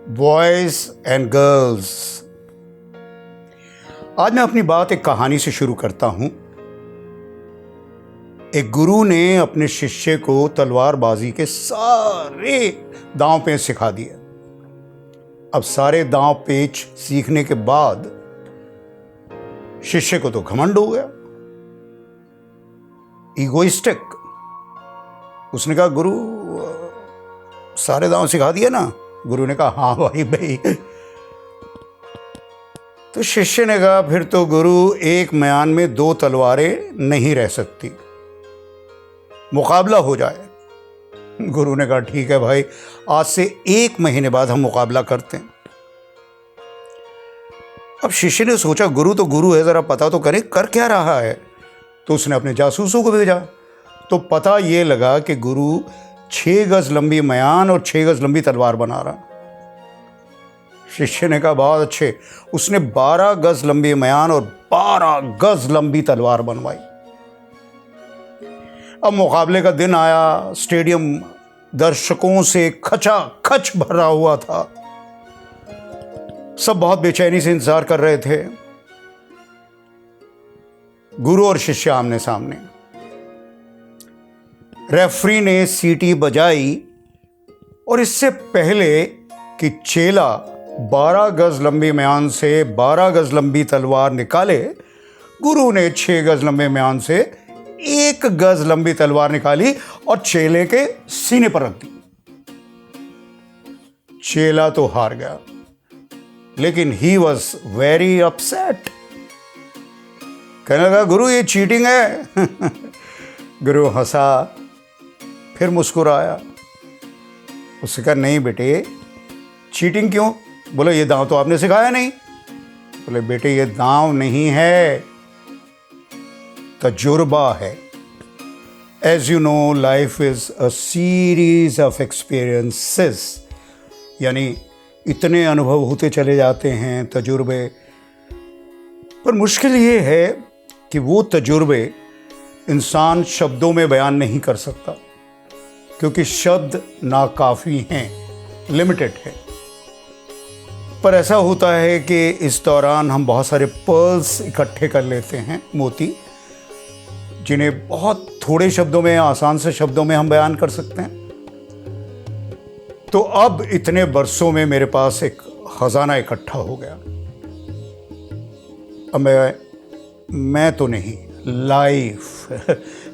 Boys and girls. आज मैं अपनी बात एक कहानी से शुरू करता हूं। एक गुरु ने अपने शिष्य को तलवारबाजी के सारे दांव पेच सिखा दिए। अब सारे दांव पेच सीखने के बाद शिष्य को तो घमंड हो गया, ईगोइस्टिक। उसने कहा, गुरु सारे दांव सिखा दिए ना? गुरु ने कहा, हाँ भाई। तो शिष्य ने कहा, फिर तो गुरु एक म्यान में दो तलवारें नहीं रह सकती, मुकाबला हो जाए। गुरु ने कहा, ठीक है भाई, आज से 1 महीने बाद हम मुकाबला करते हैं। अब शिष्य ने सोचा, गुरु तो गुरु है, जरा पता तो करे कर क्या रहा है। तो उसने अपने जासूसों को भेजा। तो पता ये लगा कि गुरु 6 गज लंबी म्यान और 6 गज लंबी तलवार बना रहा। शिष्य ने कहा, बहुत अच्छे। उसने 12 गज लंबी म्यान और 12 गज लंबी तलवार बनवाई। अब मुकाबले का दिन आया। स्टेडियम दर्शकों से खचाखच भरा हुआ था। सब बहुत बेचैनी से इंतजार कर रहे थे। गुरु और शिष्य आमने सामने। रेफरी ने सीटी बजाई और इससे पहले कि चेला 12 गज लंबी म्यान से 12 गज लंबी तलवार निकाले, गुरु ने 6 गज लंबे म्यान से 1 गज लंबी तलवार निकाली और चेले के सीने पर रख दी। चेला तो हार गया, लेकिन ही वॉज वेरी अपसेट। कहने लगा, गुरु ये चीटिंग है। गुरु हंसा, फिर मुस्कुराया। उससे कहा, नहीं बेटे, चीटिंग क्यों? बोले, ये दांव तो आपने सिखाया नहीं। बोले, बेटे ये दांव नहीं है, तजुर्बा है। As you know, life is a series of experiences. यानी इतने अनुभव होते चले जाते हैं, तजुर्बे। पर मुश्किल ये है कि वो तजुर्बे इंसान शब्दों में बयान नहीं कर सकता, क्योंकि शब्द नाकाफी हैं, लिमिटेड है। पर ऐसा होता है कि इस दौरान हम बहुत सारे पर्ल्स इकट्ठे कर लेते हैं, मोती, जिन्हें बहुत थोड़े शब्दों में, आसान से शब्दों में हम बयान कर सकते हैं। तो अब इतने बरसों में मेरे पास एक खजाना इकट्ठा हो गया। अब मैं तो नहीं,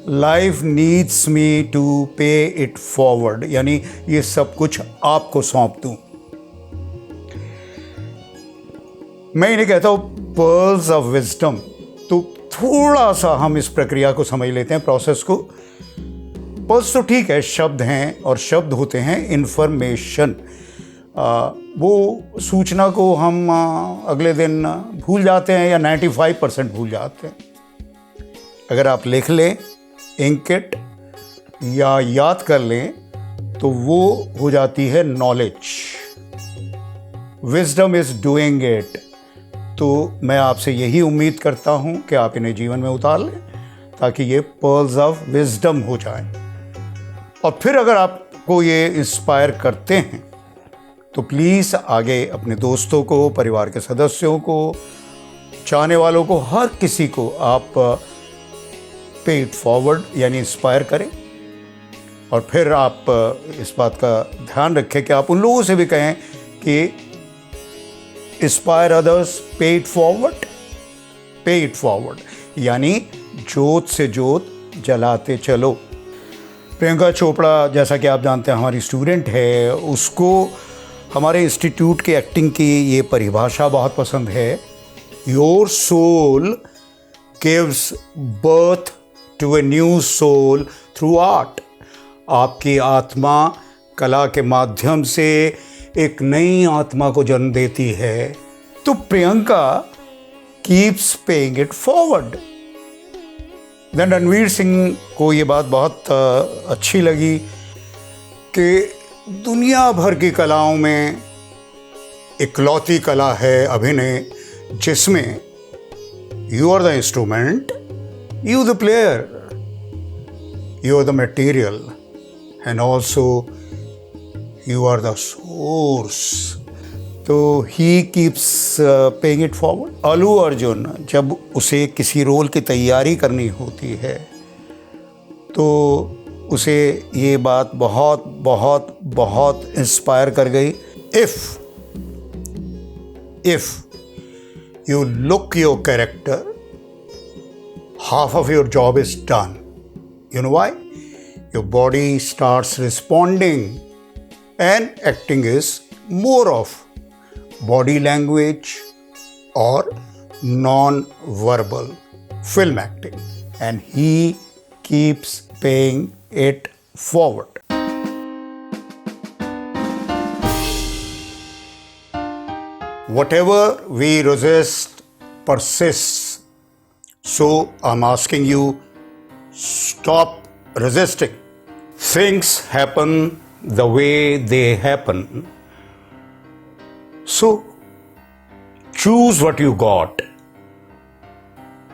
लाइफ नीड्स मी टू पे इट फॉरवर्ड, यानी ये सब कुछ आपको सौंप दूं। मैं इन्हें कहता हूं पर्ल्स ऑफ विजडम। तो थोड़ा सा हम इस प्रक्रिया को समझ लेते हैं, प्रोसेस को। पर्ल्स तो ठीक है, शब्द हैं, और शब्द होते हैं इंफॉर्मेशन। वो सूचना को हम अगले दिन भूल जाते हैं, या 95% भूल जाते हैं। अगर आप लिख लें, इंक या याद कर लें, तो वो हो जाती है knowledge. Wisdom is doing it. तो मैं आपसे यही उम्मीद करता हूं कि आप इन्हें जीवन में उतार लें, ताकि ये पर्ल्स ऑफ विजडम हो जाएं। और फिर अगर आपको ये इंस्पायर करते हैं, तो प्लीज़ आगे अपने दोस्तों को, परिवार के सदस्यों को, चाहने वालों को, हर किसी को आप पे इट फॉरवर्ड, यानी इंस्पायर करें। और फिर आप इस बात का ध्यान रखें कि आप उन लोगों से भी कहें कि इंस्पायर अदर्स, पे इट फॉरवर्ड, यानी जोत से जोत जलाते चलो। प्रियंका चोपड़ा, जैसा कि आप जानते हैं, हमारी स्टूडेंट है। उसको हमारे इंस्टीट्यूट के एक्टिंग की ये परिभाषा बहुत पसंद है। Your soul gives birth to a new soul through art. आपकी आत्मा कला के माध्यम से एक नई आत्मा को जन्म देती है। तो Priyanka keeps paying it forward. Then Ranveer Singh को ये बात बहुत अच्छी लगी कि दुनिया भर की कलाओं में इकलौती कला है अभिनय, जिसमें you are the instrument, you the player, you are the material, and also you are the source. तो he keeps paying it forward. Allu Arjun जब उसे किसी रोल की तैयारी करनी होती है तो उसे ये बात बहुत बहुत बहुत इंस्पायर कर गई। If you look your character, half of your job is done. You know why? Your body starts responding, and acting is more of body language or non-verbal film acting, and he keeps paying it forward. Whatever we resist persists. So I'm asking you, stop resisting. Things happen the way they happen. So choose what you got.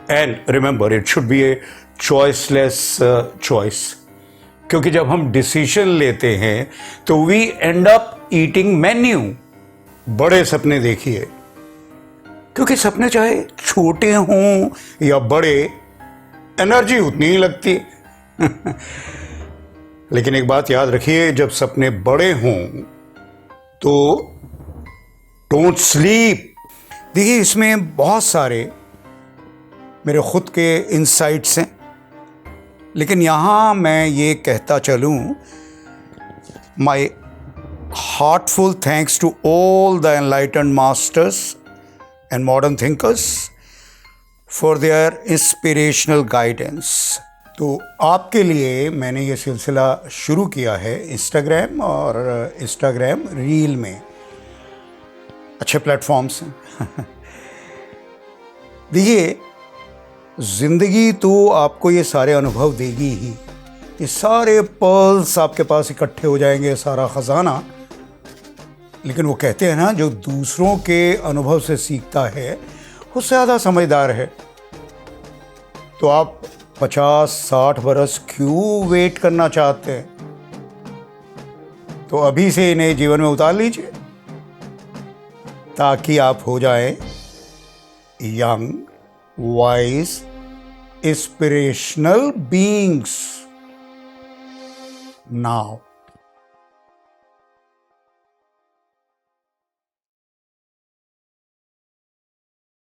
And remember, it should be a choiceless choice. क्योंकि जब हम decision लेते हैं तो we end up eating menu. बड़े सपने देखिए, क्योंकि सपने चाहे छोटे हों या बड़े, एनर्जी उतनी ही लगती है। लेकिन एक बात याद रखिए, जब सपने बड़े हों तो डोंट स्लीप। देखिए, इसमें बहुत सारे मेरे खुद के इंसाइट्स हैं, लेकिन यहाँ मैं ये कहता चलूँ, my heartful thanks to all the enlightened masters and modern thinkers for their inspirational guidance. तो आपके लिए मैंने ये सिलसिला शुरू किया है इंस्टाग्राम और इंस्टाग्राम रील में। अच्छे प्लेटफॉर्म्स हैं। देखिए, ज़िंदगी तो आपको ये सारे अनुभव देगी ही, ये सारे पर्ल्स आपके पास इकट्ठे हो जाएंगे, सारा ख़जाना। लेकिन वो कहते हैं ना, जो दूसरों के अनुभव से सीखता है वो ज़्यादा समझदार है। तो आप 50-60 बरस क्यों वेट करना चाहते हैं? तो अभी से इन्हें जीवन में उतार लीजिए, ताकि आप हो जाएं young, wise, inspirational beings now.